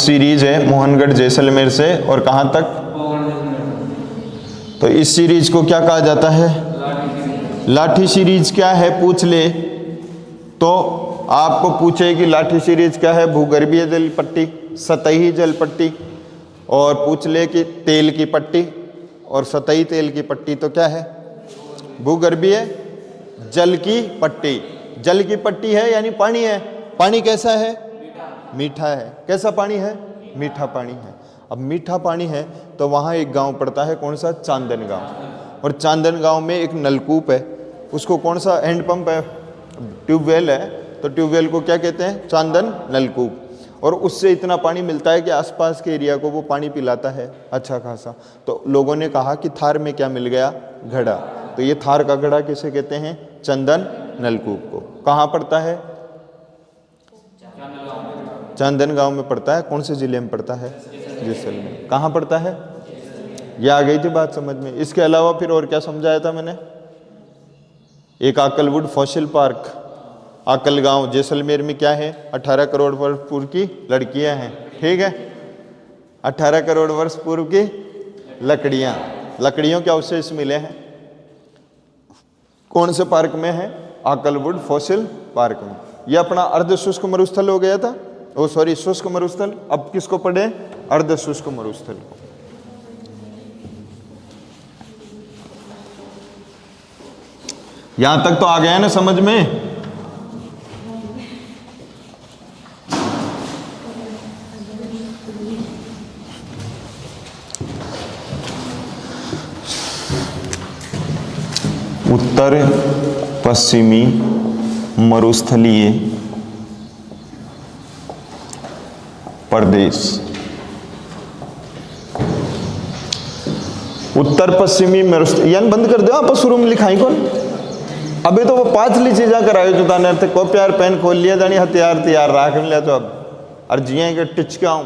Series है मोहनगढ़ जैसलमेर से और कहाँ तक, तो इस सीरीज को क्या कहा जाता है, लाठी सीरीज। क्या है पूछ ले तो आपको पूछे कि लाठी सीरीज क्या है, भूगर्भीय जल पट्टी, सतही जल पट्टी, और पूछ ले कि तेल की पट्टी और सतही तेल की पट्टी, तो क्या है, भूगर्भीय जल की पट्टी। जल की पट्टी है यानी पानी है, पानी कैसा है, मीठा है। कैसा पानी है, मीठा पानी है। अब मीठा पानी है तो वहाँ एक गांव पड़ता है, कौन सा, चांदन गांव। और चांदन गांव में एक नलकूप है, उसको कौन सा, हैंडपंप है, ट्यूबवेल है, तो ट्यूबवेल को क्या कहते हैं, चांदन नलकूप। और उससे इतना पानी मिलता है कि आसपास के एरिया को वो पानी पिलाता है अच्छा खासा। तो लोगों ने कहा कि थार में क्या मिल गया, घड़ा। तो ये थार का घड़ा किसे कहते हैं, चंदन नलकूप को। कहाँ पड़ता है, चांदन गांव में पड़ता है। कौन से जिले में पड़ता है, जैसलमेर। कहाँ पड़ता है, ये आ गई थी बात समझ में। इसके अलावा फिर और क्या समझाया था मैंने, एक आकलवुड फॉसिल पार्क, आकल गांव जैसलमेर में क्या है, 18 करोड़ वर्ष पूर्व की लड़कियां हैं, ठीक है, 18 करोड़ वर्ष पूर्व की लकड़ियां, लकड़ियों के अवशेष मिले हैं। कौन से पार्क में है, आकलवुड फॉसिल पार्क में। यह अपना अर्ध शुष्क मरुस्थल हो गया था, ओ सॉरी शुष्क मरुस्थल। अब किसको पढ़े, अर्ध शुष्क मरुस्थल को। यहां तक तो आ गया ना समझ में। उत्तर पश्चिमी मरुस्थलीय प्रदेश। उत्तर पश्चिमी मरुस्थल, यानी बंद कर दो आप शुरू में लिखाई कौन। अभी तो वो पांचली चीजा करायो जो ताने अर्थ कॉपी यार पेन खोल लिया जानी हथियार तैयार राख लिया, तो अब और जिया के टिच के आऊं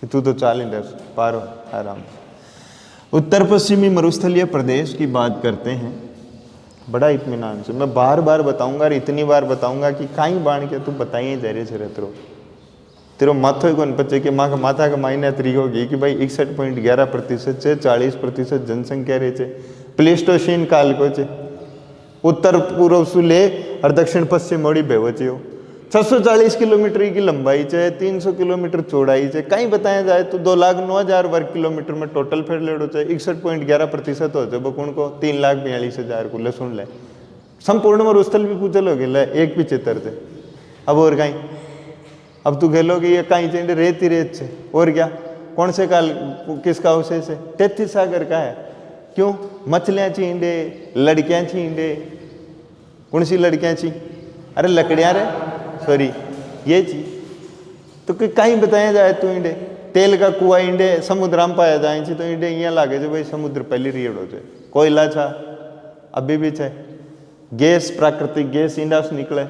कि तू तो चाल ही पार आराम। उत्तर पश्चिमी मरुस्थलीय प्रदेश की बात करते हैं बड़ा इत्मीनान से। मैं बार बार बताऊंगा और इतनी बार बताऊंगा कि काई बाण के तू बताइए जरे से रहते तेरो माथो कौन बच्चे के माँ का माथा का मायने तरी होगी कि भाई 61.11% से 40% जनसंख्या रहे थे प्लेस्टोसीन काल को चे। उत्तर पूर्व से ले और दक्षिण पश्चिम मोड़ी बेवचे हो 640 किलोमीटर की लंबाई चे, 300 किलोमीटर चौड़ाई चे। कहीं बताया जाए तो 2,09,000 वर्ग किलोमीटर में टोटल फेर लेड़ो चे। 61.11% हो जाए बकुण को 3,42,000 को ले सुन ले। संपूर्ण मरुस्थल भी पूछल हो गया एक भी चित्र थे। अब और कहीं अब तू खेलो कि ये कहीं चाहिए रेत ही रेत से और क्या। कौन से काल किसका अवशेष है, 33 सागर का है। क्यों, मछलियाँ छींडे, लड़कियाँ छींडे। कौन सी लड़कियाँ छी, अरे लकड़ियाँ रे सॉरी ये छी। तो कहीं बताया जाए तो इंडे तेल का कुआ इंडे समुद्र में पाया जाए तो इंडे यहाँ लागे जो भाई समुद्र पहले रियड हो जाए। कोयला छा अभी भी छे, गैस प्राकृतिक गैस इंडा से निकले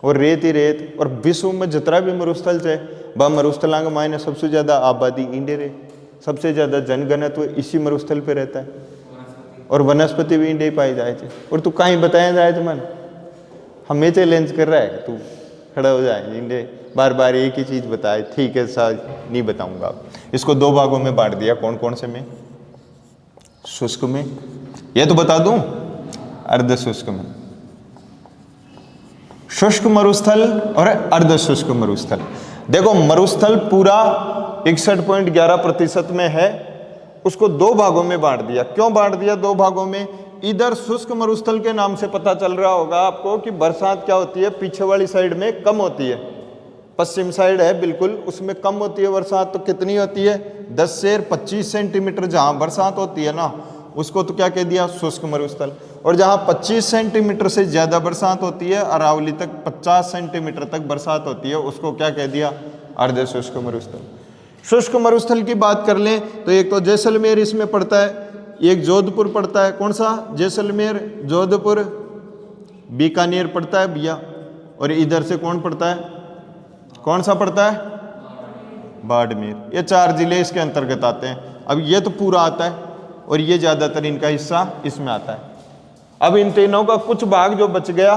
और रेत ही रेत। और विश्व में जितना भी मरुस्थल है वह मरुस्थल के मायने सबसे ज़्यादा आबादी इंडे रे, सबसे ज़्यादा जनघनत्व इसी मरुस्थल पे रहता है। और वनस्पति भी इंडे ही पाई जाए थे। और तू कहीं बताया जाए तो मन हमें चैलेंज कर रहा है, तू खड़ा हो जाए इंडे बार बार एक ही चीज़ बताए। ठीक है सर नहीं बताऊंगा। इसको दो भागों में बांट दिया, कौन कौन से में, शुष्क में, यह तो बता दूं अर्ध शुष्क में, शुष्क मरुस्थल और अर्ध शुष्क मरुस्थल। देखो मरुस्थल पूरा 61.11% में है, उसको दो भागों में बांट दिया। क्यों बांट दिया दो भागों में, इधर शुष्क मरुस्थल के नाम से पता चल रहा होगा आपको कि बरसात क्या होती है, पीछे वाली साइड में कम होती है। पश्चिम साइड है बिल्कुल, उसमें कम होती है बरसात। तो कितनी होती है, 10 से 25 सेंटीमीटर जहां बरसात होती है ना, उसको तो क्या कह दिया, शुष्क मरुस्थल। और जहां 25 सेंटीमीटर से ज्यादा बरसात होती है, अरावली तक 50 सेंटीमीटर तक बरसात होती है, उसको क्या कह दिया, अर्ध शुष्क मरुस्थल। शुष्क मरुस्थल की बात कर लें तो एक तो जैसलमेर इसमें पड़ता है, एक जोधपुर पड़ता है। कौन सा, जैसलमेर, जोधपुर, बीकानेर पड़ता है भैया। और इधर से कौन पड़ता है, कौन सा पड़ता है, बाड़मेर। ये 4 जिले इसके अंतर्गत आते हैं। अब ये तो पूरा आता है और ये ज़्यादातर इनका हिस्सा इसमें आता है। अब इन तीनों का कुछ भाग जो बच गया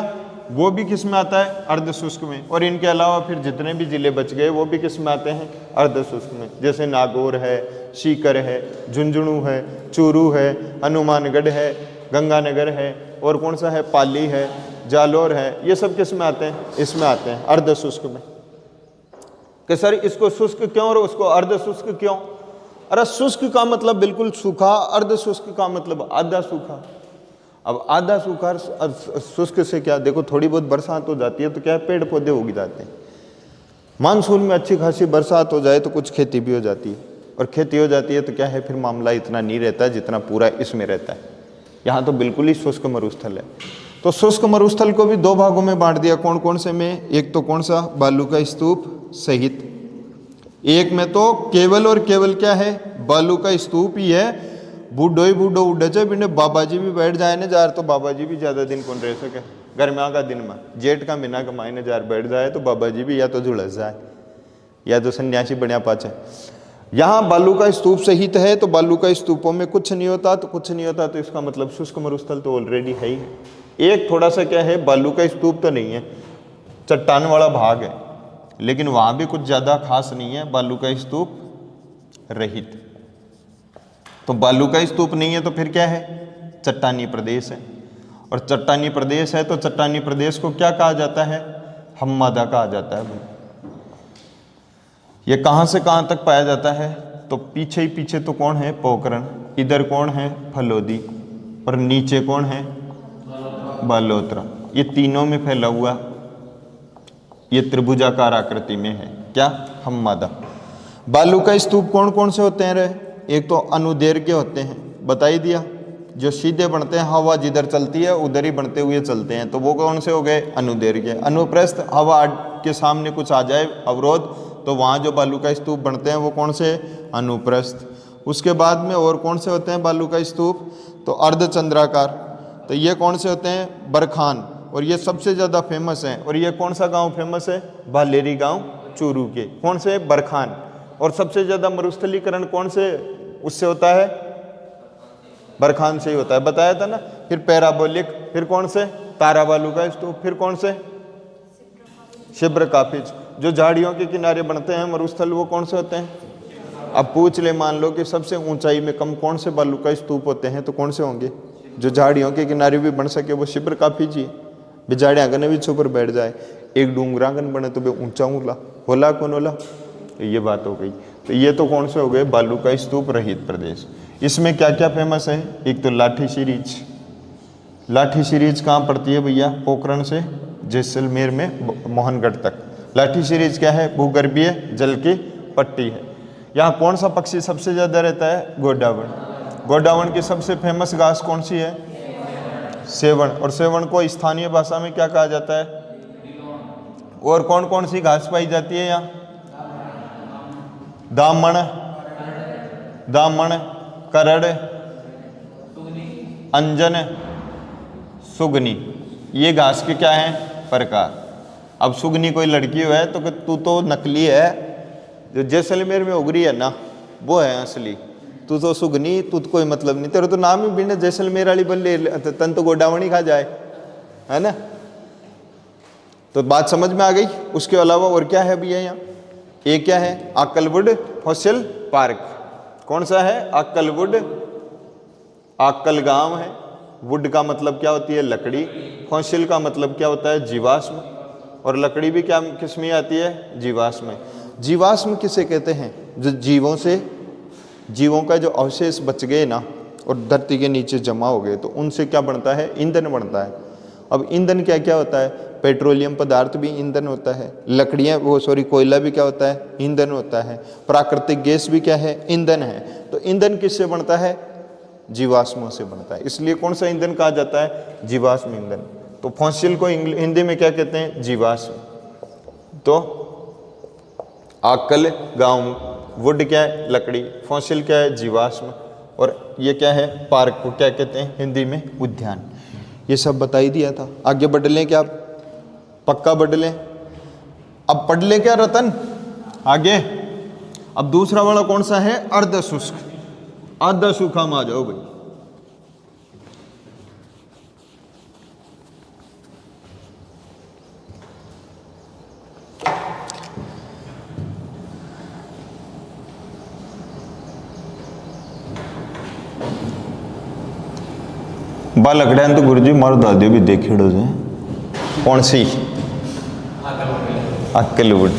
वो भी किस में आता है? अर्ध शुष्क में। और इनके अलावा फिर जितने भी जिले बच गए वो भी किस में आते हैं? अर्ध शुष्क में। जैसे नागौर है, सीकर है, झुंझुनू है, चूरू है, हनुमानगढ़ है, गंगानगर है, और कौन सा है? पाली है, जालोर है। ये सब किस में आते हैं? इसमें आते हैं अर्ध शुष्क में। कि सर इसको शुष्क क्यों और उसको अर्ध शुष्क क्यों? अरे शुष्क का मतलब बिल्कुल सूखा, अर्ध शुष्क का मतलब आधा सूखा। अब आधा सूखा शुष्क से क्या, देखो थोड़ी बहुत बरसात हो जाती है तो क्या है, पेड़ पौधे उग जाते हैं। मानसून में अच्छी खासी बरसात हो जाए तो कुछ खेती भी हो जाती है, और खेती हो जाती है तो क्या है, फिर मामला इतना नहीं रहता जितना पूरा इसमें रहता है। यहाँ तो बिल्कुल ही शुष्क मरुस्थल है। तो शुष्क मरुस्थल को भी दो भागों में बांट दिया। कौन कौन से में? एक तो कौन सा? बालू का स्तूप सहित। एक में तो केवल और केवल क्या है? बालू का स्तूप ही है। बूढ़ो ही बूढ़ो उड़े चे बिने बाबा जी भी बैठ जाए ना जार, तो बाबा जी भी ज्यादा दिन कौन रह सके। गर्मिया का दिन में जेठ का महीना कमाए ने जार बैठ जाए तो बाबा जी भी या तो झुलस जाए या तो सन्यासी बढ़िया पाचे। यहाँ बालू का स्तूप सहित है, तो बालू का स्तूपों में कुछ नहीं होता, तो कुछ नहीं होता तो इसका मतलब शुष्क मरुस्थल तो ऑलरेडी है ही। एक थोड़ा सा क्या है, बालू का स्तूप तो नहीं है, चट्टान वाला भाग है, लेकिन वहां भी कुछ ज्यादा खास नहीं है, बालू का स्तूप रहित। तो बालू का स्तूप नहीं है तो फिर क्या है? चट्टानी प्रदेश है। और चट्टानी प्रदेश है तो चट्टानी प्रदेश को क्या कहा जाता है? हम्मादा कहा जाता है भाई। ये कहां से कहां तक पाया जाता है? तो पीछे ही पीछे तो कौन है? पोखरण। इधर कौन है? फलोदी। और नीचे कौन है? बालोतरा। ये तीनों में फैला हुआ, ये त्रिभुजाकार आकृति में है क्या? हम्मादा। बालू का स्तूप कौन कौन से होते हैं रे? एक तो अनुदैर्घ्य के होते हैं, बता ही दिया, जो सीधे बनते हैं, हवा जिधर चलती है उधर ही बनते हुए चलते हैं, तो वो कौन से हो गए? अनुदैर्घ्य। अनुप्रस्थ, हवा के सामने कुछ आ जाए अवरोध, तो वहाँ जो बालू का स्तूप बनते हैं वो कौन से? अनुप्रस्थ। उसके बाद में और कौन से होते हैं बालू का स्तूप? तो अर्धचंद्राकार। तो ये कौन से होते हैं? बरखान। और ये सबसे ज़्यादा फेमस हैं। और ये कौन सा गांव फेमस है? भालेरी गांव चूरू के। कौन से? बरखान। और सबसे ज़्यादा मरुस्थलीकरण कौन से उससे होता है? बरखान से ही होता है, बताया था ना। फिर पैराबोलिक, फिर कौन से? तारा बालू का स्तूप, फिर कौन से? शिब्र काफिज। जो झाड़ियों के किनारे बनते हैं मरुस्थल वो कौन से होते हैं? अब पूछ ले, मान लो कि सबसे ऊंचाई में कम कौन से बालू का स्तूप होते हैं, तो कौन से होंगे? जो झाड़ियों के किनारे भी बन सके वो शिब्र काफिज ही। बिजाड़े आंगन भी छुपर बैठ जाए, एक डूंगरांगन बने तो वे ऊंचा ऊला होला कौन होला। तो ये बात हो गई। तो ये तो कौन से हो गए? बालू का स्तूप रहित प्रदेश। इसमें क्या क्या फेमस है? एक तो लाठी सीरीज। लाठी सीरीज कहाँ पड़ती है भैया? पोखरण से जैसलमेर में मोहनगढ़ तक। लाठी सीरीज क्या है? भूगर्भीय जल की पट्टी है। यहाँ कौन सा पक्षी सबसे ज्यादा रहता है? गोडावण। गोडावण की सबसे फेमस घास कौन सी है? सेवण। और सेवण को स्थानीय भाषा में क्या कहा जाता है? और कौन कौन सी घास पाई जाती है यहाँ? दामण, दामण, करड़, अंजन, सुगनी। ये घास के क्या हैं? प्रकार। अब सुगनी कोई लड़की है तो कि तू तो नकली है, जो जैसलमेर में उगरी है ना वो है असली, तू तो सुगनी, तू तो कोई मतलब नहीं, तेरा तो नाम ही बिना जैसलमेर वाली बल्ले, तन तो गोडावणी खा जाए, है ना। तो बात समझ में आ गई। उसके अलावा और क्या है भैया यहाँ? एक क्या है? आक्कलवुड फॉसिल पार्क। कौन सा है? आक्कलवुड। आक्कल गांव है। वुड का मतलब क्या होती है? लकड़ी। फॉसिल का मतलब क्या होता है? जीवाश्म। और लकड़ी भी क्या किस में आती है? जीवाश्म। जीवाश्म किसे कहते हैं? जो जीवों से, जीवों का जो अवशेष बच गए ना और धरती के नीचे जमा हो गए, तो उनसे क्या बनता है? ईंधन बनता है। अब ईंधन क्या क्या होता है? पेट्रोलियम पदार्थ भी ईंधन होता है, लकड़ियाँ कोयला भी क्या होता है? ईंधन होता है। प्राकृतिक गैस भी क्या है? ईंधन है। तो ईंधन किससे बनता है? जीवाश्मों से बनता है। इसलिए कौन सा ईंधन कहा जाता है? जीवाश्म ईंधन। तो फॉसिल को हिंदी में क्या कहते हैं? जीवाश्म। तो आक्कल गांव, वुड क्या है? लकड़ी, फॉसिल क्या है? जीवाश्म, और ये क्या है? पार्क को क्या कहते हैं हिंदी में? उद्यान। ये सब बता ही दिया था। आगे बढ़ लें क्या? पक्का बढ़ लें। अब पढ़ लें क्या रतन? आगे अब दूसरा वाला कौन सा है? अर्ध शुष्क। अर्ध सूखा में आ जाओ भाई। बा लकड़ियां तो गुरुजी मारो दादियों भी देखिड़ो से कौन सी अक्कलवुड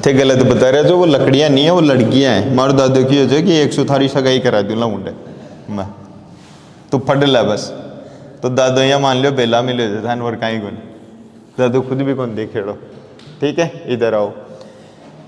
थे, गलत बता रहे जो वो लकड़ियां नहीं है वो लड़कियां हैं। मारो दादियों की हो जाए कि 100 सगाई करा दूँ ला मुंडे मैं तो फट ला बस, तो दादो यहाँ मान लो बेला मिले धान और कहीं कौन, दादो खुद भी कौन देखेड़ो। ठीक है, इधर आओ।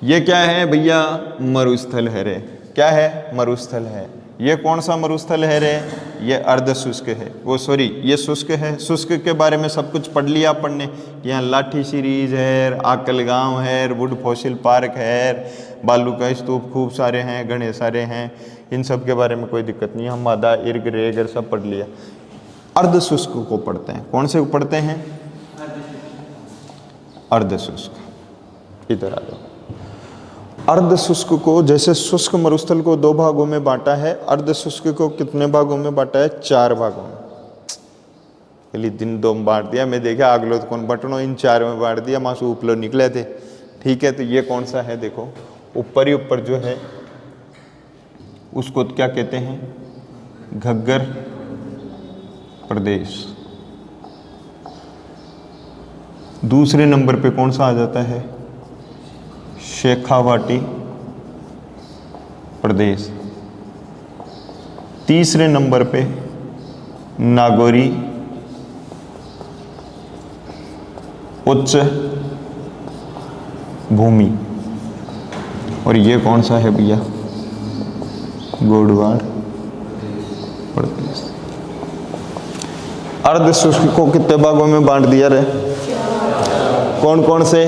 ये क्या है भैया? मरुस्थल है रे। क्या है? मरुस्थल है। ये कौन सा मरुस्थल है रे? ये अर्ध शुष्क है, वो सॉरी ये शुष्क है। शुष्क के बारे में सब कुछ पढ़ लिया अपन ने। यहाँ लाठी सीरीज है, आकल गांव है, वुड फॉसिल पार्क है, बालू का स्तूप खूब सारे हैं, घने सारे हैं। इन सब के बारे में कोई दिक्कत नहीं, हम मादा इर्ग रेगर सब पढ़ लिया। अर्ध शुष्क को पढ़ते हैं। कौन से को पढ़ते हैं? अर्ध शुष्क। इधर आ जाओ। अर्ध शुष्क को, जैसे शुष्क मरुस्थल को 2 भागों में बांटा है, अर्ध शुष्क को कितने भागों में बांटा है? 4 भागों में। पहले दिन 2 में बांट दिया, मैं देखा आगलो तो कौन बटनो, इन 4 में बांट दिया, मासू उपलो निकले थे। ठीक है, तो ये कौन सा है? देखो ऊपर ही ऊपर जो है उसको क्या कहते हैं? घग्गर प्रदेश। दूसरे नंबर पे कौन सा आ जाता है? शेखावाटी प्रदेश। तीसरे नंबर पे नागौरी उच्च भूमि। और ये कौन सा है भैया? गोडवाड़ प्रदेश। अर्ध शुष्क को कितने भागों में बांट दिया रे? कौन कौन से?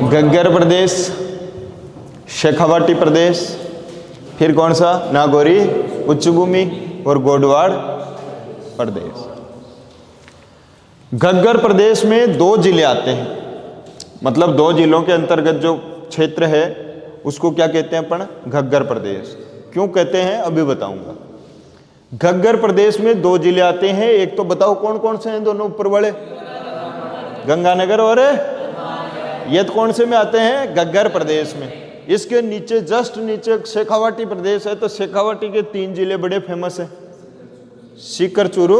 घग्गर प्रदेश, शेखावाटी प्रदेश, फिर कौन सा? नागौरी उच्च भूमि और गोडवाड़ प्रदेश। घग्गर प्रदेश में 2 जिले आते हैं, मतलब 2 जिलों के अंतर्गत जो क्षेत्र है उसको क्या कहते हैं अपन? घग्गर प्रदेश। क्यों कहते हैं अभी बताऊंगा। घग्गर प्रदेश में 2 जिले आते हैं। एक तो बताओ कौन कौन से हैं दोनों ऊपर वाले? गंगानगर और ये तो कौन से में आते हैं? घग्गर प्रदेश में। इसके नीचे जस्ट नीचे शेखावाटी प्रदेश है, तो शेखावाटी के 3 जिले बड़े फेमस हैं। सीकर चूरू,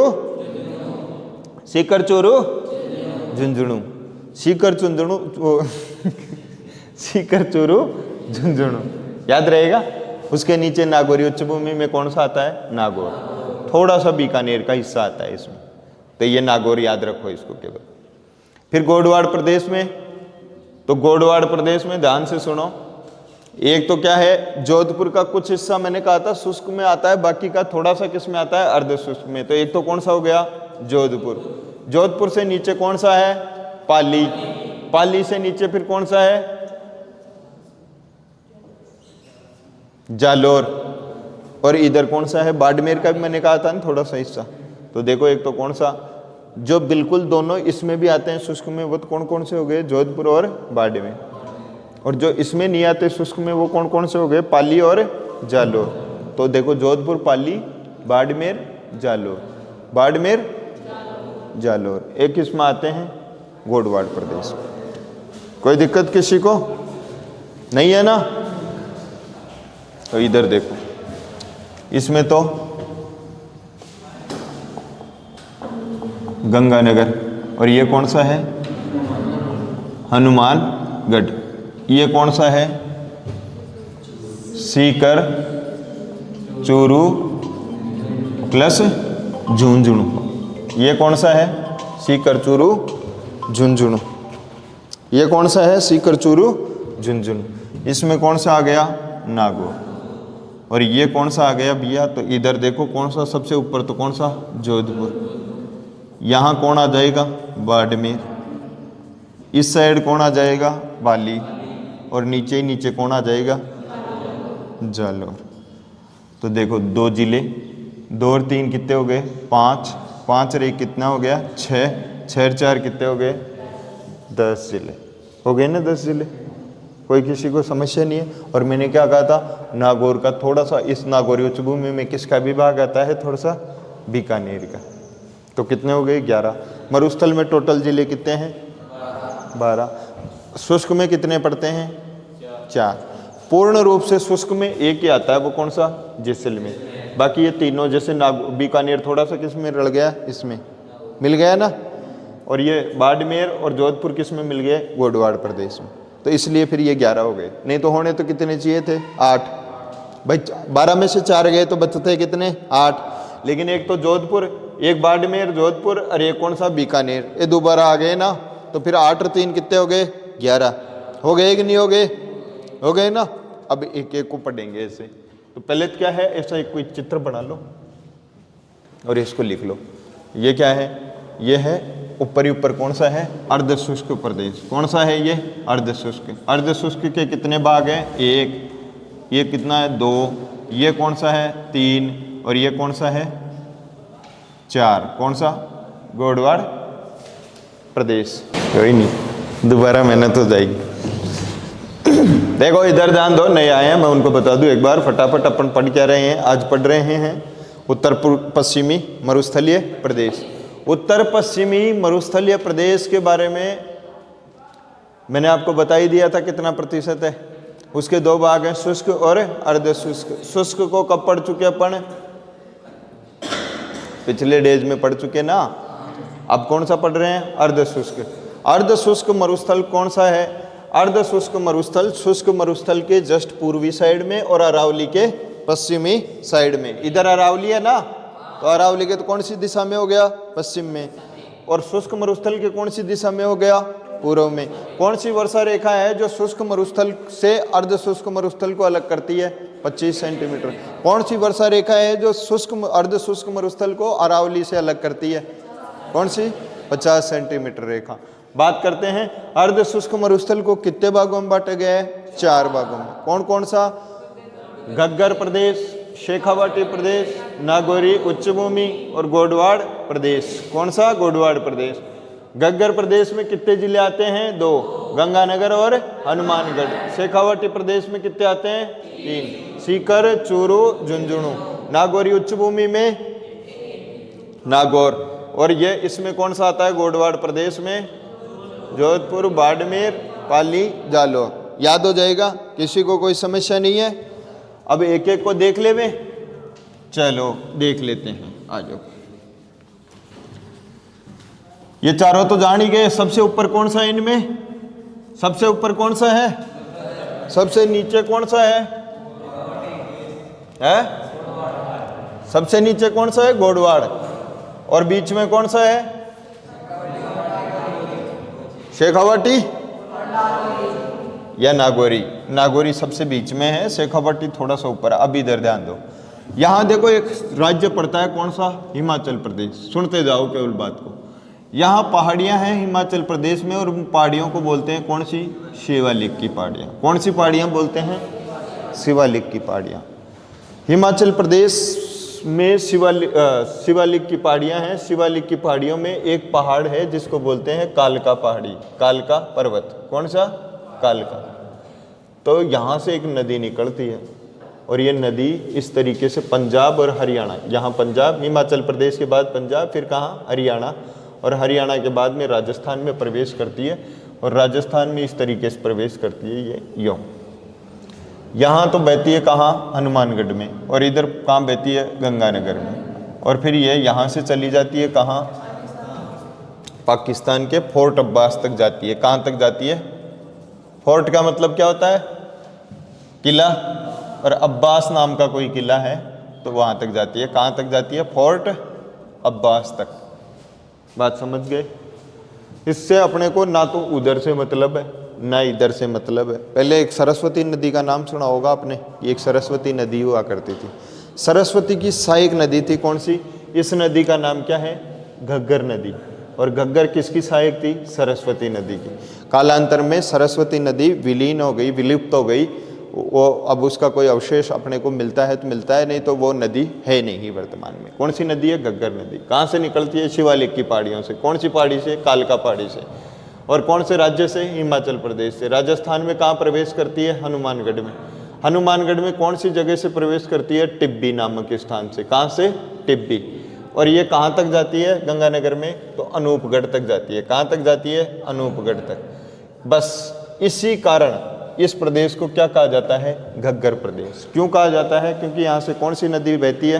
सीकर चूरू झुंझुनू, सीकर चुंझुनू सीकर चूरू झुंझुनू, याद रहेगा। उसके नीचे नागौरी उच्च भूमि में कौन सा आता है? नागौर। थोड़ा सा बीकानेर का हिस्सा आता है इसमें, तो ये नागौर याद रखो इसको केवल। फिर गोडवाड़ प्रदेश में, तो गोडवाड़ प्रदेश में ध्यान से सुनो। एक तो क्या है? जोधपुर का कुछ हिस्सा मैंने कहा था शुष्क में आता है, बाकी का थोड़ा सा किस में आता है? अर्ध शुष्क में। तो एक तो कौन सा हो गया? जोधपुर। जोधपुर से नीचे कौन सा है? पाली। पाली से नीचे फिर कौन सा है? जालोर। और इधर कौन सा है? बाड़मेर का भी मैंने कहा था ना थोड़ा सा हिस्सा। तो देखो एक तो कौन सा जो बिल्कुल दोनों इसमें भी आते हैं शुष्क में, वो तो कौन कौन से हो गए? जोधपुर और बाड़मेर। और जो इसमें नहीं आते शुष्क में वो कौन कौन से हो गए? पाली और जालोर। तो देखो जोधपुर, पाली, बाड़मेर, जालोर, बाड़मेर, जालोर। एक इसमें आते हैं गोडवाड़ प्रदेश। कोई दिक्कत किसी को नहीं है ना? तो इधर देखो, इसमें तो गंगानगर, और ये कौन सा है? हनुमानगढ़। ये कौन सा है? सीकर चूरू प्लस झुंझुनू। ये कौन सा है? सीकर चूरू झुंझुनू। ये कौन सा है? सीकर चूरू झुंझुनू। इसमें कौन सा आ गया? नागौर। और ये कौन सा आ गया भैया? तो इधर देखो कौन सा सबसे ऊपर, तो कौन सा? जोधपुर। यहाँ कौन आ जाएगा? बाड़मेर। इस साइड कौन आ जाएगा? पाली। और नीचे ही नीचे कौन आ जाएगा? जालोर। तो देखो 2 जिले, 2 और 3 कितने हो गए? 5, 5 रे कितना हो गया? 6, 6 और 4 कितने हो गए? 10 जिले हो गए ना? 10 जिले। कोई किसी को समस्या नहीं है। और मैंने क्या कहा था? नागौर का थोड़ा सा, इस नागौरी उच्च भूमि में किसका विभाग आता है? थोड़ा सा बीकानेर का। तो कितने हो गए? 11। मरुस्थल में टोटल जिले कितने हैं? 12। शुष्क में कितने पड़ते हैं? 4। पूर्ण रूप से शुष्क में एक ही आता है, वो कौन सा? जैसलमेर। बाकी ये तीनों जैसे बीकानेर थोड़ा सा किस में रल गया, इसमें मिल गया ना, और ये बाड़मेर और जोधपुर किस में मिल गए, गोडवाड़ प्रदेश में। तो इसलिए फिर ये 11 हो गए, नहीं तो होने तो कितने चाहिए थे, 8। भाई 12 में से 4 गए तो बचते कितने, 8। लेकिन एक तो जोधपुर, एक बाड़मेर, जोधपुर, और एक कौन सा, बीकानेर, ये दोबारा आ गए ना, तो फिर 8 और 3 कितने हो गए, 11 हो गए कि नहीं हो गए, हो गए ना। अब एक एक को पढ़ेंगे ऐसे। तो पहले क्या है, ऐसा एक कोई चित्र बना लो और इसको लिख लो। ये क्या है, ये है ऊपर ही ऊपर कौन सा है, अर्ध शुष्क प्रदेश। कौन सा है ये, अर्ध शुष्क। अर्ध शुष्क के कितने भाग हैं, 1, ये कितना है, 2, ये कौन सा है, 3, और ये कौन सा है, 4। कौन सा, गोडवाड़ प्रदेश। कोई नहीं, दोबारा मेहनत हो जाएगी। देखो इधर ध्यान दो, नए आए हैं, मैं उनको बता दूं एक बार फटाफट। अपन पढ़ क्या रहे हैं, आज पढ़ रहे हैं उत्तर पश्चिमी मरुस्थलीय प्रदेश। उत्तर पश्चिमी मरुस्थलीय प्रदेश के बारे में मैंने आपको बता ही दिया था कितना प्रतिशत है। उसके 2 भाग हैं, शुष्क और अर्ध शुष्क। शुष्क को कब पढ़ चुके अपन, पिछले डेज में पढ़ चुके ना। अब कौन सा पढ़ रहे हैं, अर्ध शुष्क। अर्ध शुष्क मरुस्थल कौन सा है, अर्ध शुष्क मरुस्थल शुष्क मरुस्थल के जस्ट पूर्वी साइड में और अरावली के पश्चिमी साइड में। इधर अरावली है ना, तो अरावली के तो कौन सी दिशा में हो गया, पश्चिम में, और शुष्क मरुस्थल के कौन सी दिशा में हो गया, पूर्व में। कौन सी वर्षा रेखा है जो शुष्क मरुस्थल से अर्ध शुष्क मरुस्थल को अलग करती है, 25 सेंटीमीटर। कौन सी वर्षा रेखा है जो शुष्क अर्ध शुष्क मरुस्थल को अरावली से अलग करती है, कौन सी, 50 सेंटीमीटर रेखा। बात करते हैं अर्ध शुष्क मरुस्थल को कितने भागों में बांटा गया है, 4 भागों में। कौन कौन सा, घग्गर प्रदेश, शेखावाटी प्रदेश, नागौरी उच्च भूमि और गोडवाड़ प्रदेश। कौन सा, गोडवाड़ प्रदेश। घग्गर प्रदेश में कितने जिले आते हैं, 2, गंगानगर और हनुमानगढ़। शेखावाटी प्रदेश में कितने आते हैं, 3, सीकर, चूरू, झुंझुनू। नागौरी उच्च भूमि में नागौर, और ये इसमें कौन सा आता है, गोडवाड़ प्रदेश में जोधपुर, बाड़मेर, पाली, जालौर। याद हो जाएगा, किसी को कोई समस्या नहीं है। अब एक एक को देख ले वे, चलो देख लेते हैं, आ जाओ। ये चारों तो जान ही गए। सबसे ऊपर कौन सा है इनमें, सबसे ऊपर कौन सा है, सबसे नीचे कौन सा है, सबसे नीचे कौन सा है, गोडवाड़, और बीच में कौन सा है, शेखावाटी या नागौरी। नागौरी सबसे बीच में है, शेखावाटी थोड़ा सा ऊपर है। अब इधर ध्यान दो, यहाँ देखो एक राज्य पड़ता है, कौन सा, हिमाचल प्रदेश। सुनते जाओ केवल बात को। यहाँ पहाड़ियाँ हैं हिमाचल प्रदेश में, और उन पहाड़ियों को बोलते हैं कौन सी, शिवालिक की पहाड़ियाँ। कौन सी पहाड़ियाँ बोलते हैं, शिवालिक की पहाड़ियाँ। हिमाचल प्रदेश में शिवालिक की पहाड़ियाँ हैं। शिवालिक की पहाड़ियों में एक पहाड़ है जिसको बोलते हैं कालका पहाड़ी, कालका पर्वत। कौन सा, कालका। तो यहाँ से एक नदी निकलती है, और ये नदी इस तरीके से पंजाब और हरियाणा, यहाँ पंजाब, हिमाचल प्रदेश के बाद पंजाब, फिर कहाँ, हरियाणा, और हरियाणा के बाद में राजस्थान में प्रवेश करती है, और राजस्थान में इस तरीके से प्रवेश करती है ये यूँ। यहाँ तो बहती है कहाँ, हनुमानगढ़ में, और इधर कहाँ बहती है, गंगानगर में, और फिर ये यहाँ से चली जाती है कहाँ, पाकिस्तान के फोर्ट अब्बास तक जाती है। कहाँ तक जाती है, फोर्ट का मतलब क्या होता है, किला, और अब्बास नाम का कोई किला है, तो वहाँ तक जाती है। कहाँ तक जाती है, फोर्ट अब्बास तक। बात समझ गए। इससे अपने को ना तो उधर से मतलब है ना इधर से मतलब है। पहले एक सरस्वती नदी का नाम सुना होगा आपने, ये एक सरस्वती नदी हुआ करती थी। सरस्वती की सहायक नदी थी कौन सी, इस नदी का नाम क्या है, घग्गर नदी। और घग्गर किसकी सहायक थी, सरस्वती नदी की। कालांतर में सरस्वती नदी विलीन हो गई, विलुप्त हो गई। वो अब उसका कोई अवशेष अपने को मिलता है तो मिलता है, नहीं तो वो नदी है नहीं वर्तमान में। कौन सी नदी है, घग्गर नदी। कहाँ से निकलती है, शिवालिक की पहाड़ियों से। कौन सी पहाड़ी से, कालका पहाड़ी से। और कौन से राज्य से, हिमाचल प्रदेश से। राजस्थान में कहाँ प्रवेश करती है, हनुमानगढ़ में। हनुमानगढ़ में कौन सी जगह से प्रवेश करती है, टिब्बी नामक स्थान से। कहाँ से, टिब्बी। और ये कहाँ तक जाती है, गंगानगर में, तो अनूपगढ़ तक जाती है। कहाँ तक जाती है, अनूपगढ़ तक। बस इसी कारण इस प्रदेश को क्या कहा जाता है? घग्गर प्रदेश। क्यों कहा जाता है? क्योंकि यहाँ से कौन सी नदी बहती है?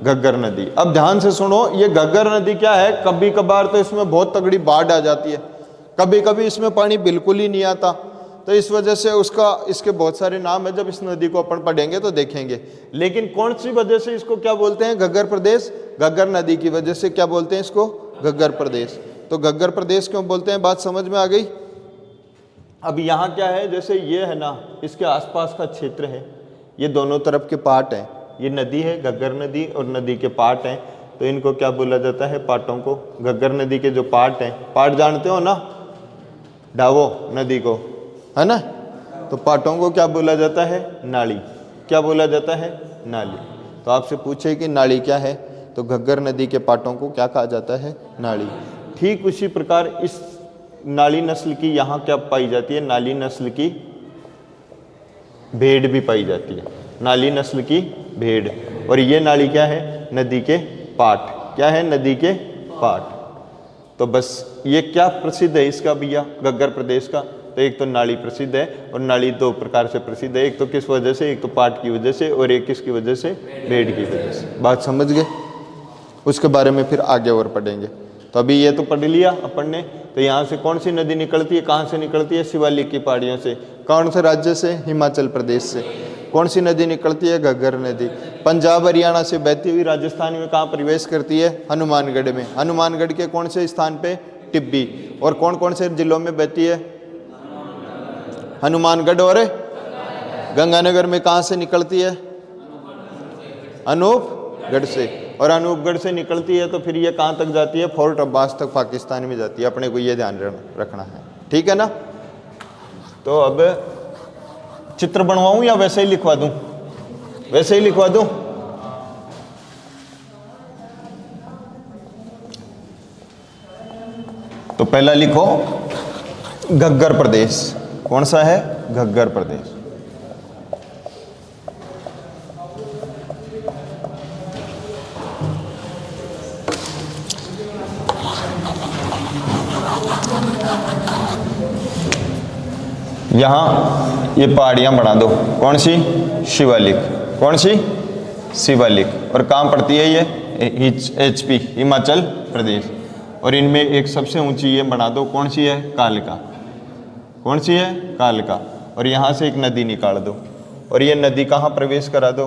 घग्गर नदी। अब ध्यान से सुनो, ये घग्गर नदी क्या है, कभी कभार तो इसमें बहुत तगड़ी बाढ़ आ जाती है, कभी कभी इसमें पानी बिल्कुल ही नहीं आता। तो इस वजह से इसके बहुत सारे नाम है, जब इस नदी को अपन पढ़ेंगे तो देखेंगे। लेकिन कौन सी वजह से इसको क्या बोलते हैं? घग्गर प्रदेश। घग्गर नदी की वजह से क्या बोलते हैं इसको? घग्गर प्रदेश। तो घग्गर प्रदेश क्यों बोलते हैं, बात समझ में आ गई। अब यहाँ क्या है, जैसे ये है ना, इसके आसपास का क्षेत्र है, ये दोनों तरफ के पाट हैं, ये नदी है घग्गर नदी और नदी के पाट हैं, तो इनको क्या बोला जाता है? पाटों को। घग्गर नदी के जो पाट हैं, पाट जानते हो ना, ढावो नदी को, है ना, तो पाटों को क्या बोला जाता है? नाली। क्या बोला जाता है? नाली। तो आपसे पूछे कि नाली क्या है, तो घग्गर नदी के पाटों को क्या कहा जाता है? नाली। ठीक उसी प्रकार इस नाली नस्ल की यहाँ क्या पाई जाती है? नाली नस्ल की भेड़ भी पाई जाती है, नाली नस्ल की भेड़। और ये नाली क्या है? नदी के पाट। क्या है? नदी के पाट। तो बस ये क्या प्रसिद्ध है इसका भैया, घग्गर प्रदेश का? तो एक तो नाली प्रसिद्ध है, और नाली दो प्रकार से प्रसिद्ध है, एक तो किस वजह से? एक तो पाट की वजह से, और एक किसकी वजह से? भेड़ की वजह से। बात समझ गए? उसके बारे में फिर आगे और पढ़ेंगे। तो अभी ये तो पढ़ लिया अपन ने। तो यहाँ से कौन सी नदी निकलती है? कहाँ से निकलती है? शिवालिक की पहाड़ियों से। कौन से राज्य से? हिमाचल प्रदेश से। कौन सी नदी निकलती है? घग्गर नदी। पंजाब हरियाणा से बहती हुई राजस्थान में कहाँ प्रवेश करती है? हनुमानगढ़ में। हनुमानगढ़ के कौन से स्थान पे? टिब्बी। और कौन कौन से जिलों में बहती है? हनुमानगढ़ और गंगानगर में। कहाँ से निकलती है? अनूपगढ़ से। और अनूपगढ़ से निकलती है तो फिर ये कहाँ तक जाती है? फोर्ट अब्बास तक पाकिस्तान में जाती है। अपने को ये ध्यान रखना है, ठीक है ना। तो अब चित्र बनवाऊं या वैसे ही लिखवा दूं? वैसे ही लिखवा दूं। तो पहला लिखो घग्गर प्रदेश। कौन सा है? घग्गर प्रदेश। यहाँ ये पहाड़ियाँ बना दो। कौन सी? शिवालिक। कौन सी? शिवालिक। और कहाँ पड़ती है ये? HP, हिमाचल प्रदेश। और इनमें एक सबसे ऊंची ये बना दो। कौन सी है? कालका। कौन सी है? कालका। और यहाँ से एक नदी निकाल दो, और ये नदी कहाँ प्रवेश करा दो?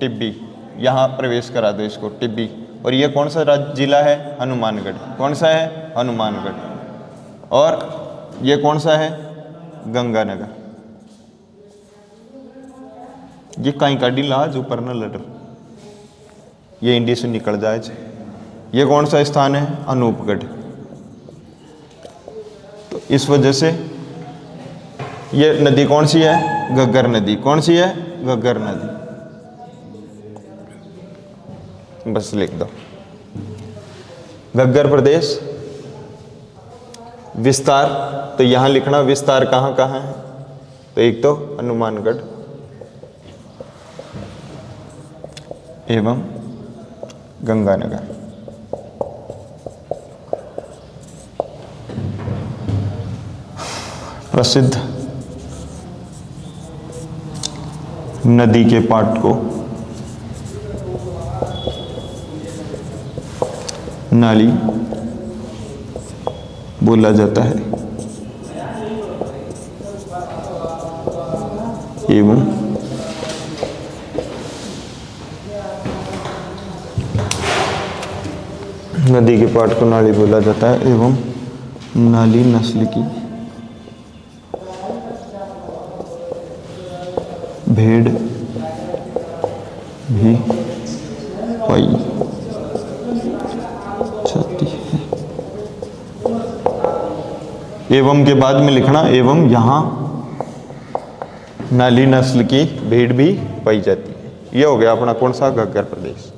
टिब्बी। यहाँ प्रवेश करा दो इसको, टिब्बी। और ये कौन सा जिला है? हनुमानगढ़। कौन सा है? हनुमानगढ़। और ये कौन सा है? गंगानगर। ये कहीं का डिलाज ऊपर न लड़, ये इंडिया से निकल जाए। ये कौन सा स्थान है? अनूपगढ़। तो इस वजह से ये नदी कौन सी है? घग्गर नदी। कौन सी है? घग्गर नदी। बस लिख दो। घग्गर प्रदेश। विस्तार, तो यहां लिखना विस्तार कहां कहां है? तो एक तो हनुमानगढ़ एवं गंगानगर। प्रसिद्ध नदी के पाट को नाली बोला जाता है एवं नदी के पाट को नाली बोला जाता है एवं नाली नस्ल की भेड़ भी पाई जाती है। एवं के बाद में लिखना एवं यहाँ नाली नस्ल की भेड़ भी पाई जाती है। ये हो गया अपना कौन सा? घग्गर प्रदेश।